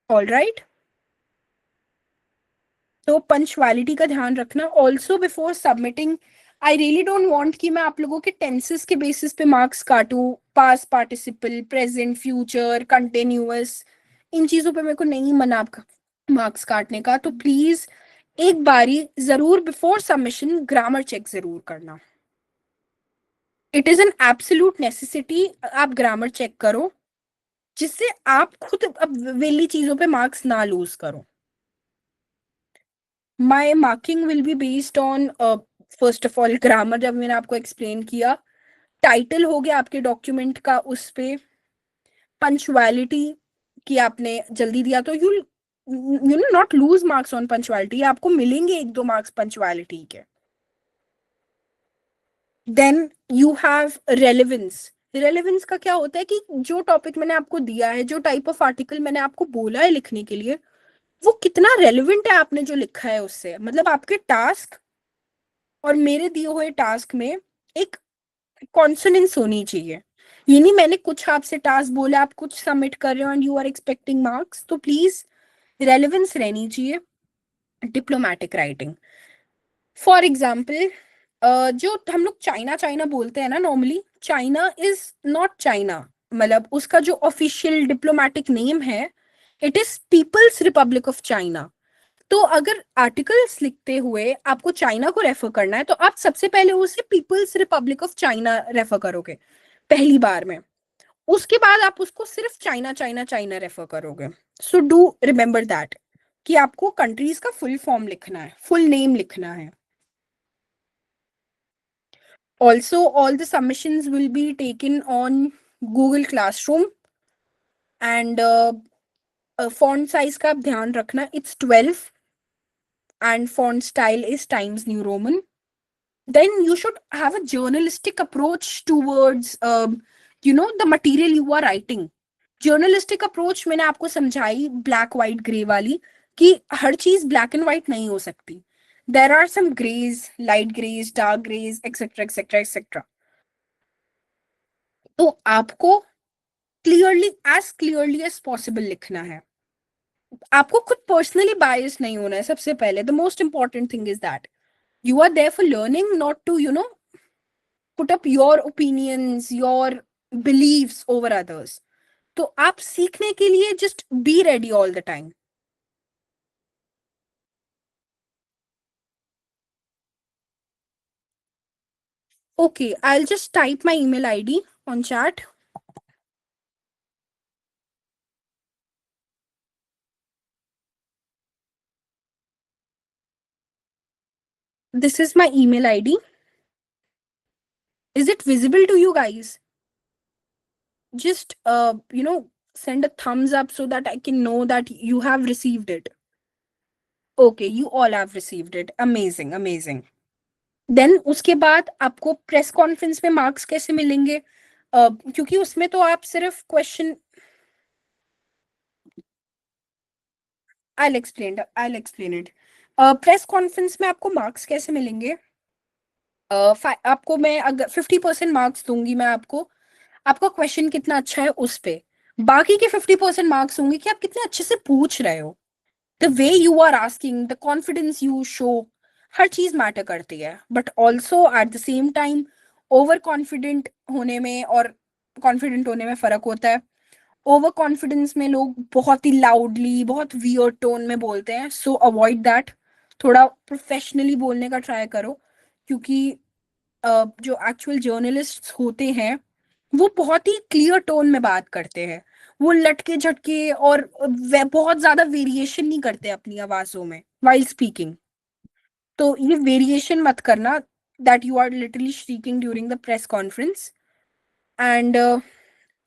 All right, तो पंचुअलिटी का ध्यान रखना। Also before submitting, I really don't want कि मैं आप लोगों के टेंसेस के बेसिस पे मार्क्स काटूं, past participle, present, future, continuous, इन चीजों पे मेरे को नहीं मना आपका मार्क्स काटने का। तो प्लीज एक बारी जरूर बिफोर सबमिशन ग्रामर चेक जरूर करना। It is an absolute necessity, आप ग्रामर चेक करो जिससे आप खुद अब वेली चीजों पे मार्क्स ना लूज करो। My marking will be based on first of all grammar, जब मैंने आपको एक्सप्लेन किया, टाइटल हो गया आपके डॉक्यूमेंट का, उस पे पंचुअलिटी कि आपने जल्दी दिया तो you no not lose marks on punctuality, आपको मिलेंगे 1-2 मार्क्स पंचुअलिटी के। Then you have relevance. Relevance का क्या होता है कि जो टॉपिक मैंने आपको दिया है, जो टाइप ऑफ आर्टिकल मैंने आपको बोला है लिखने के लिए, वो कितना रेलेवेंट है आपने जो लिखा है उससे। मतलब आपके टास्क और मेरे दिए हुए टास्क में एक कॉन्सोनेंस होनी चाहिए। ये नहीं मैंने कुछ आपसे टास्क बोला, आप कुछ सबमिट कर रहे हो and you are expecting marks. तो प्लीज रेलेवेंस रहनी चाहिए, डिप्लोमेटिक राइटिंग। फॉर एग्जाम्पल, जो हम लोग चाइना चाइना बोलते हैं ना, normally China is not China, मतलब उसका जो ऑफिशियल डिप्लोमेटिक नेम है it is People's Republic of China. तो अगर आर्टिकल्स लिखते हुए आपको चाइना को रेफर करना है तो आप सबसे पहले उसे People's Republic of China refer करोगे पहली बार में, उसके बाद आप उसको सिर्फ चाइना चाइना चाइना रेफर करोगे। सो डू रिमेंबर दैट कि आपको कंट्रीज का फुल फॉर्म लिखना है, फुल नेम लिखना है। Also, all the submissions will be taken on Google Classroom, and font size का आप ध्यान रखना, it's 12 and font style is Times New Roman. Then you should have a journalistic approach towards the material you are writing. Journalistic approach मैंने आपको समझाई black white gray वाली, कि हर चीज black and white नहीं हो सकती. There are some grays, light grays, dark grays, etc etc etc. तो आपको क्लियरली एज पॉसिबल लिखना है। आपको खुद पर्सनली बायस नहीं होना है सबसे पहले। The most important thing is that you are there for learning, not to put up your opinions, your beliefs over others. तो आप सीखने के लिए just be ready all the time. Okay, I'll just type my email ID on chat. This is my email ID. Is it visible to you guys? Just send a thumbs up so that I can know that you have received it. Okay, you all have received it. Amazing, amazing. Then उसके बाद आपको press conference में marks कैसे मिलेंगे? क्योंकि उसमें तो आप सिर्फ question, I'll explain it. Press conference में आपको मार्क्स कैसे मिलेंगे? आपको मैं अगर 50% मार्क्स दूंगी मैं आपको, आपका क्वेश्चन कितना अच्छा है उस पे। बाकी के 50% मार्क्स होंगे कि आप कितने अच्छे से पूछ रहे हो, the way you are asking, the confidence you show, हर चीज मैटर करती है। But also at the same time over confident होने में और कॉन्फिडेंट होने में फर्क होता है। ओवर कॉन्फिडेंस में लोग बहुत ही लाउडली, बहुत वियर्ड टोन में बोलते हैं, सो अवॉइड दैट। थोड़ा प्रोफेशनली बोलने का ट्राई करो, क्योंकि जो एक्चुअल जर्नलिस्ट होते हैं वो बहुत ही क्लियर टोन में बात करते हैं। वो लटके झटके और बहुत ज्यादा वेरिएशन नहीं करते अपनी आवाजों में वाइल स्पीकिंग। तो ये वेरिएशन मत करना, that you are literally speaking during the press conference. And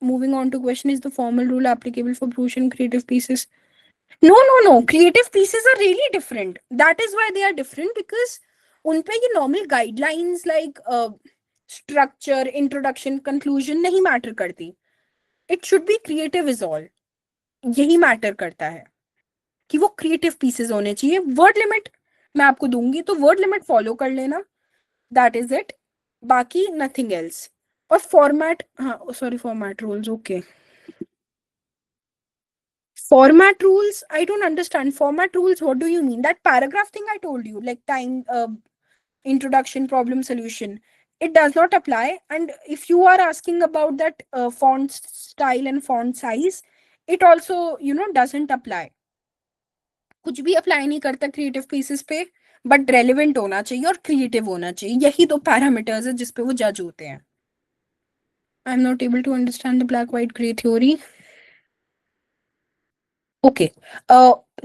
moving on to question, is the formal rule applicable for prose and creative pieces? No, creative pieces are really different. That is why they are different, because उन पे ये normal guidelines like structure, introduction, conclusion नहीं matter करती। It should be creative is all. यही matter करता है कि वो creative pieces होने चाहिए। Word limit मैं आपको दूंगी तो word limit follow कर लेना, that is it. बाकी nothing else. और format, हाँ sorry, format rules, okay. Format rules, I don't understand. Format rules, what do you mean? That paragraph thing I told you, like time, introduction, problem, solution, it does not apply. And if you are asking about that font style and font size, it also doesn't apply. कुछ भी apply नहीं करता creative pieces पे, but relevant होना चाहिए और creative होना चाहिए। यही दो पैरामीटर्स है जिसपे वो जज होते हैं। I am not able to understand the black white grey theory. Okay,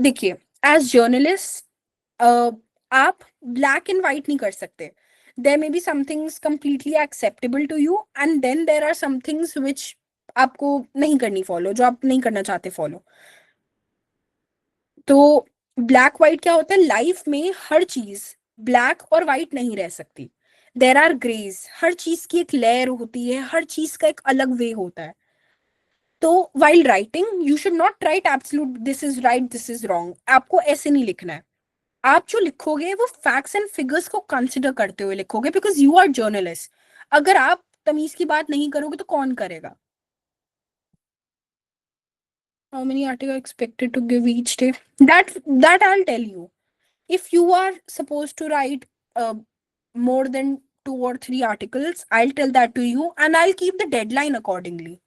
देखिए, एज जर्नलिस्ट आप ब्लैक एंड व्हाइट नहीं कर सकते। There may be some things completely acceptable to you, and then there are some things which आपको नहीं करनी follow, जो आप नहीं करना चाहते फॉलो। तो ब्लैक व्हाइट क्या होता है, लाइफ में हर चीज ब्लैक और व्हाइट नहीं रह सकती। देयर आर ग्रेज, हर चीज की एक लेयर होती है, हर चीज का एक अलग वे होता है। तो while writing you should not write absolute this is right this is wrong, आपको ऐसे नहीं लिखना है। आप जो लिखोगे वो फैक्ट्स एंड फिगर्स को कंसिडर करते हुए लिखोगे, बिकॉज यू आर जर्नलिस्ट। अगर आप तमीज की बात नहीं करोगे तो कौन करेगा? How many articles are expected to give each day? That I'll tell you. If you are supposed to write uh, more than 2 or 3 articles, I'll tell that to you, and I'll keep the deadline accordingly.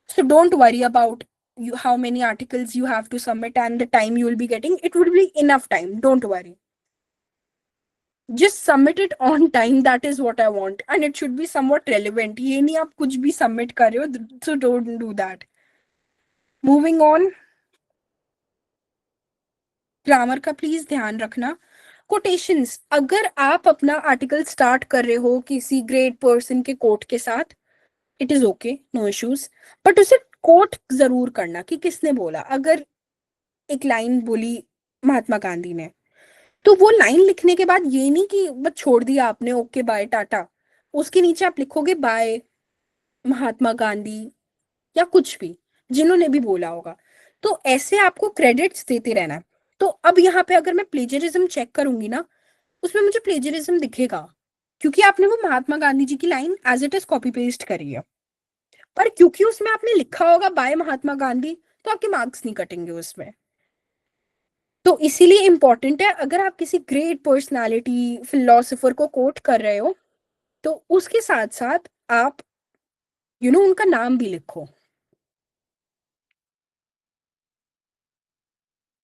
So don't worry about you how many articles you have to submit and the time you will be getting. It would be enough time. Don't worry. Just submit it on time. That is what I want, and it should be somewhat relevant. ये नहीं आप कुछ भी submit कर रहे हो, so don't do that. Moving on. Grammar का please ध्यान रखना. कोटेशंस, अगर आप अपना आर्टिकल स्टार्ट कर रहे हो किसी ग्रेट पर्सन के कोट के साथ, it is okay, no issues, but उसे कोट जरूर करना कि किसने बोला. अगर एक लाइन बोली महात्मा गांधी ने, तो वो लाइन लिखने के बाद ये नहीं कि बस छोड़ दिया आपने, ओके बाय टाटा, उसके नीचे आप लिखोगे बाय महात्मा गांधी या कुछ भी जिन्होंने भी बोला होगा. तो ऐसे आपको क्रेडिट्स देते रहना. तो अब यहाँ पे अगर मैं प्लेजरिज्म चेक करूंगी ना, उसमें मुझे प्लेजरिज्म दिखेगा, क्योंकि आपने वो महात्मा गांधी जी की line as it is copy paste करी है. पर क्योंकि उसमें आपने लिखा होगा बाय महात्मा गांधी, तो आपके मार्क्स नहीं कटेंगे उसमें. तो इसीलिए इंपॉर्टेंट है, अगर आप किसी ग्रेट पर्सनालिटी फिलोसोफर को कोट कर रहे हो, तो उसके साथ साथ आप उनका नाम भी लिखो.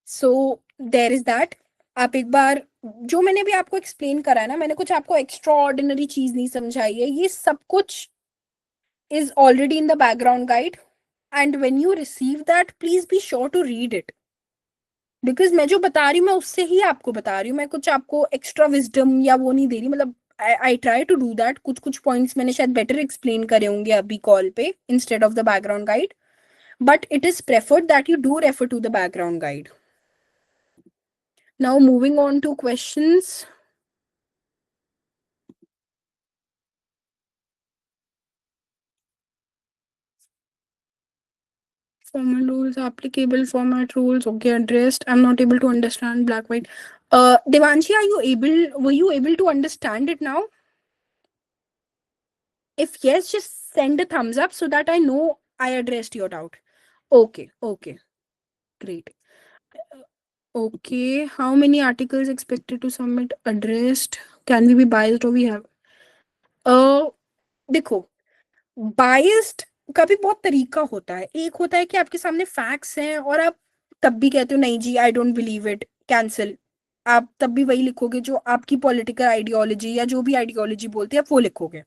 So there is that. आप एक बार, जो मैंने भी आपको एक्सप्लेन करा है ना, मैंने कुछ आपको एक्स्ट्रा ऑर्डिनरी चीज नहीं समझाई है. ये सब कुछ is already in the background guide, and when you receive that, please be sure to read it, because मैं जो बता रही हूँ मैं उससे ही आपको बता रही हूँ. मैं कुछ आपको एक्स्ट्रा विजडम या वो नहीं दे रही. मतलब I try to do that. कुछ कुछ पॉइंट्स मैंने शायद बेटर एक्सप्लेन करे होंगे अभी कॉल पे instead of the background guide, but it is preferred that you do refer to the background guide. Now moving on to questions. Formal rules, applicable format rules, okay, addressed. I'm not able to understand black white. Devanshi, were you able to understand it now? If yes, just send a thumbs up so that I know I addressed your doubt. Okay, great. Okay, how many articles expected to submit addressed? Can we be biased or we have? देखो, biased का भी बहुत तरीका होता है. एक होता है कि आपके सामने फैक्ट्स हैं और आप तब भी कहते हो नहीं जी, I don't believe it, cancel. आप तब भी वही लिखोगे जो आपकी पॉलिटिकल आइडियोलॉजी या जो भी आइडियोलॉजी बोलते हैं आप वो लिखोगे.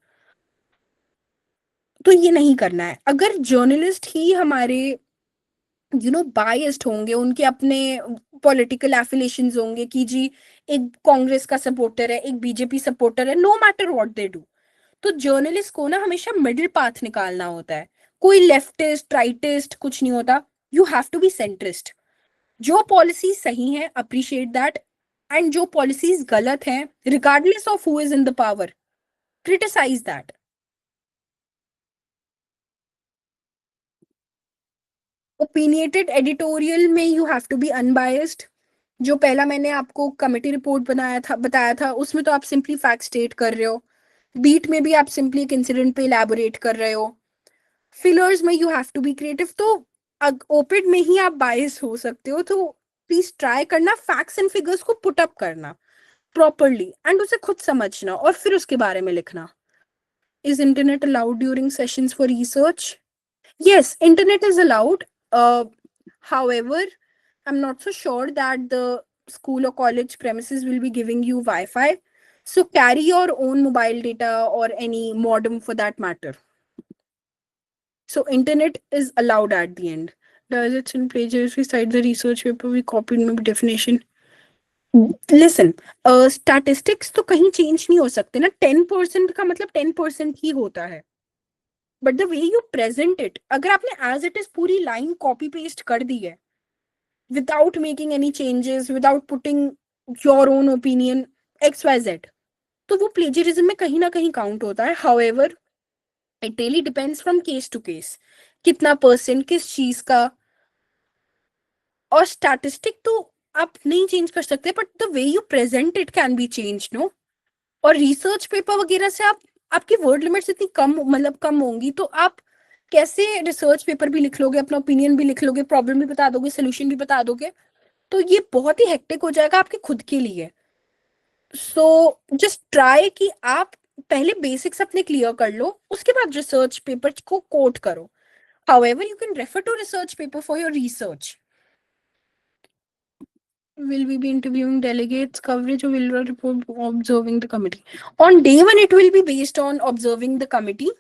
तो ये नहीं करना है. अगर जर्नलिस्ट ही हमारे बायस्ड होंगे, उनके अपने पॉलिटिकल एफिलिएशंस होंगे कि जी एक कांग्रेस का सपोर्टर है, एक बीजेपी सपोर्टर है, no matter what they do, तो जर्नलिस्ट को ना हमेशा मिडिल पाथ निकालना होता है. कोई लेफ्टिस्ट राइटिस्ट कुछ नहीं होता. You have to be centrist. जो पॉलिसी सही है अप्रिशिएट दैट, एंड जो पॉलिसीज गलत हैं regardless of who is in the power, criticise that. Opinionated editorial में you have to be unbiased. जो पहला मैंने आपको कमेटी रिपोर्ट बताया था उसमें तो आप सिंपली फैक्ट स्टेट कर रहे हो. बीट में भी आप सिंपली एक इंसिडेंट पे इलैबोरेट कर रहे हो. फिलर्स में you have to be creative. तो ओपिड में ही आप बायस हो सकते हो. तो प्लीज ट्राई करना फैक्ट्स एंड फिगर्स को पुट अप करना प्रॉपरली एंड उसे खुद समझना और फिर उसके बारे में लिखना. Is internet allowed during sessions for research? Yes, internet is allowed. However, I'm not so sure that the school or college premises will be giving you Wi-Fi. So carry your own mobile data or any modem for that matter. So internet is allowed at the end. Does it in plagiarism cite the research paper we copied में definition? Listen, statistics तो कहीं change नहीं हो सकते ना. 10% का मतलब 10% ही होता है. But the way you present it, अगर आपने एज इट इज पूरी लाइन कॉपी पेस्ट कर दी है without making any changes, without putting your own opinion XYZ, तो वो प्लेजरिज्म में कहीं ना कहीं काउंट होता है. However it really depends from case to case, कितना परसेंट किस चीज का. और स्टैटिस्टिक तो आप नहीं चेंज कर सकते, but the way you present it can be change, no. और रिसर्च पेपर वगैरह से आपकी वर्ड लिमिट्स इतनी कम होंगी, तो आप कैसे रिसर्च पेपर भी लिख लोगे, अपना ओपिनियन भी लिख लोगे, प्रॉब्लम भी बता दोगे, सोल्यूशन भी बता दोगे, तो ये बहुत ही हेक्टिक हो जाएगा आपके खुद के लिए। सो जस्ट ट्राई कि आप पहले बेसिक्स अपने क्लियर कर लो, उसके बाद रिसर्च पेपर को कोट करो. However, you can refer to research paper for your research. Will we be interviewing delegates? Coverage of will report observing the committee. On day one, it will be based on observing the committee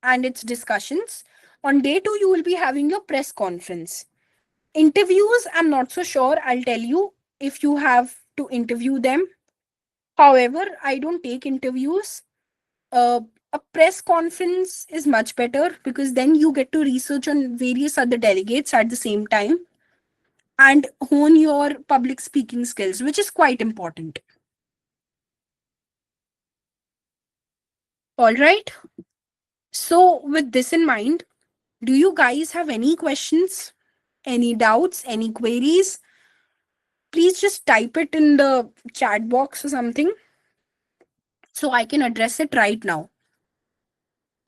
and its discussions. On day two, you will be having your press conference. Interviews, I'm not so sure. I'll tell you if you have to interview them. However, I don't take interviews. Uh, a press conference is much better because then you get to research on various other delegates at the same time and hone your public speaking skills, which is quite important. All right. So, with this in mind, do you guys have any questions, any doubts, any queries? Please just type it in the chat box or something so I can address it right now.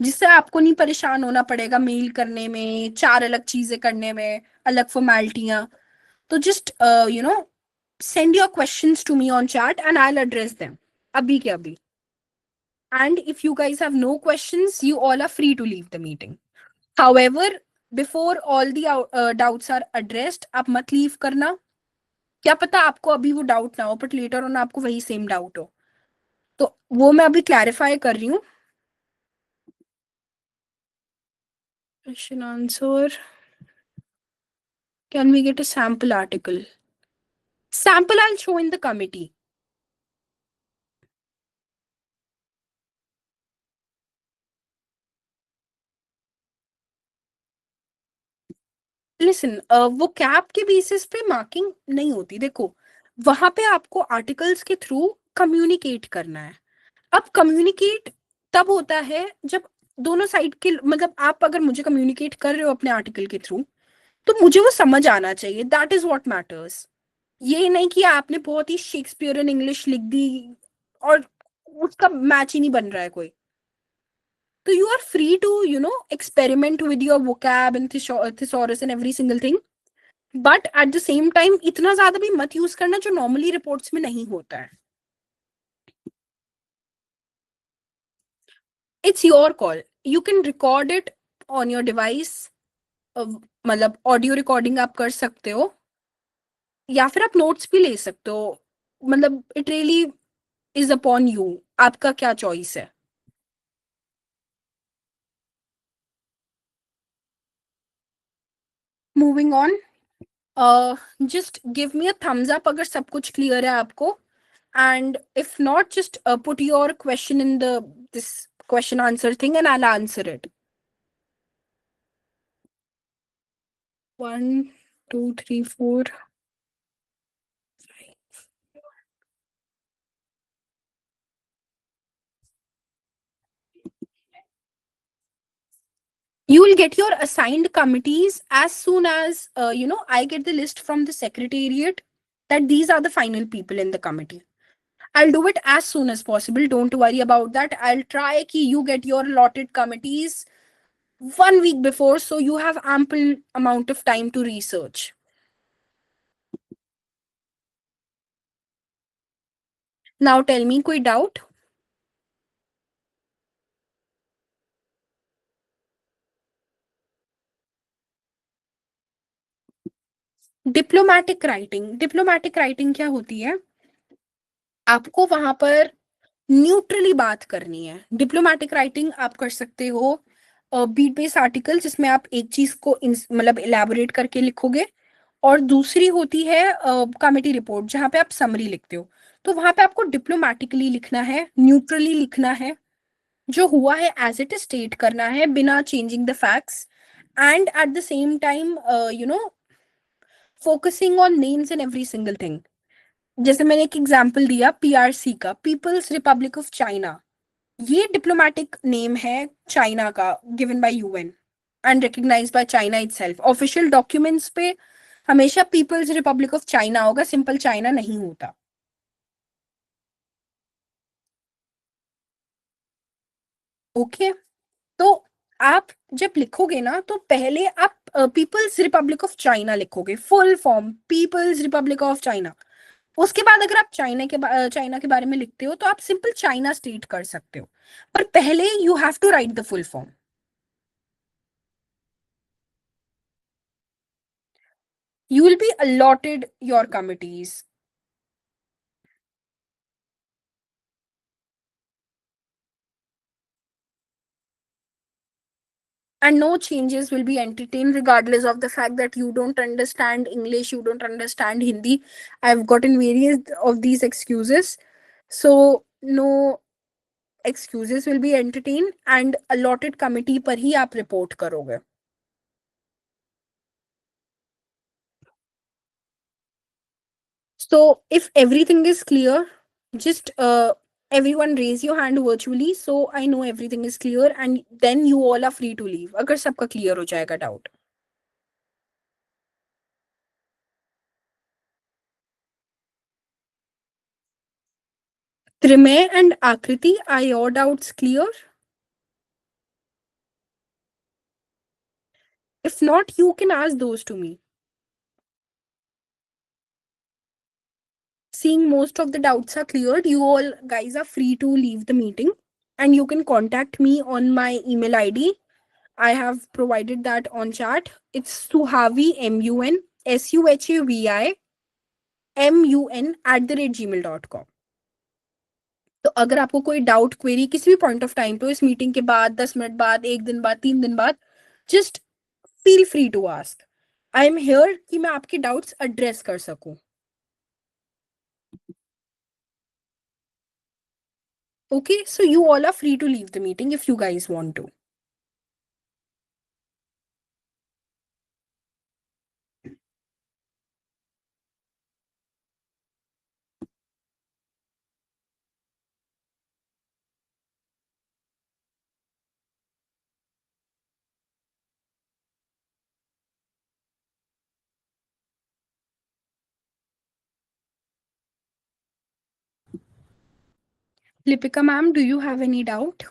जिससे आपको नहीं परेशान होना पड़ेगा mail करने में, 4 अलग चीजें करने में, अलग फॉर्मेलिटियां. तो just send your questions to me on chat and I'll address them abhi ke abhi. And if you guys have no questions, you all are free to leave the meeting. However, before all the doubts are addressed, आप मत leave करना. क्या पता आपको अभी वो doubt ना हो, बट लेटर ऑन आपको वही सेम डाउट हो. तो वो मैं अभी क्लैरिफाई कर रही हूँ. Question answer. Can we get a sample article? Sample I'll show in the committee. Listen, वो कैप के बेसिस पे मार्किंग नहीं होती. देखो, वहां पे आपको आर्टिकल्स के थ्रू कम्युनिकेट करना है. अब कम्युनिकेट तब होता है जब दोनों साइड के, मतलब आप अगर मुझे कम्युनिकेट कर रहे हो अपने आर्टिकल के थ्रू, तो मुझे वो समझ आना चाहिए. That is what matters. ये नहीं कि आपने बहुत ही शेक्सपियरन इंग्लिश लिख दी और उसका मैच ही नहीं बन रहा है कोई. So you are free to, experiment with your vocab and thesaurus and every single thing. But at the same time, इतना ज्यादा भी मत यूज करना जो normally reports में नहीं होता है. It's your call. You can record it on your device. मतलब ऑडियो रिकॉर्डिंग आप कर सकते हो या फिर आप नोट्स भी ले सकते हो. मतलब it really is upon you, आपका क्या चॉइस है. Moving on. Just give me a thumbs up अगर सब कुछ क्लियर है आपको. And if not, just put your question in this question answer thing and I'll answer it. 1, 2, 3, 4. You will get your assigned committees as soon as I get the list from the secretariat that these are the final people in the committee. I'll do it as soon as possible. Don't worry about that. I'll try ki you get your allotted committees 1 week before so you have ample amount of time to research. Now tell me, koi doubt? Diplomatic writing क्या होती है? आपको वहां पर neutrally बात करनी है. Diplomatic writing आप कर सकते हो बीट बेस्ड आर्टिकल जिसमें आप एक चीज को मतलब इलेबोरेट करके लिखोगे, और दूसरी होती है कमिटी रिपोर्ट जहां पे आप समरी लिखते हो. तो वहां पे आपको डिप्लोमैटिकली लिखना है, न्यूट्रली लिखना है, जो हुआ है एज इट इज स्टेट करना है बिना changing the facts, and at the same time focusing on names and every single thing. जैसे मैंने एक एग्जांपल दिया पीआरसी का, पीपल्स रिपब्लिक ऑफ चाइना. ये डिप्लोमैटिक नेम है चाइना का, given by UN and recognized by China itself. Official documents पे हमेशा पीपल्स रिपब्लिक ऑफ चाइना होगा, सिंपल चाइना नहीं होता. ओके. तो आप जब लिखोगे ना तो पहले आप पीपल्स रिपब्लिक ऑफ चाइना लिखोगे, full form People's Republic of China. उसके बाद अगर आप चाइना के बारे में लिखते हो तो आप सिंपल चाइना स्टेट कर सकते हो, पर पहले you have to write the full form. You will be allotted your committees, and no changes will be entertained regardless of the fact that you don't understand English, you don't understand Hindi. I've gotten various of these excuses. So no excuses will be entertained, and allotted committee पर ही आप report करोगे. So if everything is clear, just everyone raise your hand virtually so I know everything is clear, and then you all are free to leave. अगर सबका clear हो जाएगा doubt. Trimay and Akriti, are your doubts clear? If not, you can ask those to me. Seeing most of the doubts are cleared, you all guys are free to leave the meeting, and you can contact me on my email ID. I have provided that on chat. It's Suhavi MUN SUHAVI MUN तो अगर आपको कोई doubt query किसी भी point of time पे, इस meeting के बाद, 10 मिनट बाद, 1 दिन बाद, 3 दिन बाद, just feel free to ask. I am here कि मैं आपके डाउट्स एड्रेस कर सकूं. Okay, so you all are free to leave the meeting if you guys want to. Lipika ma'am, do you have any doubt?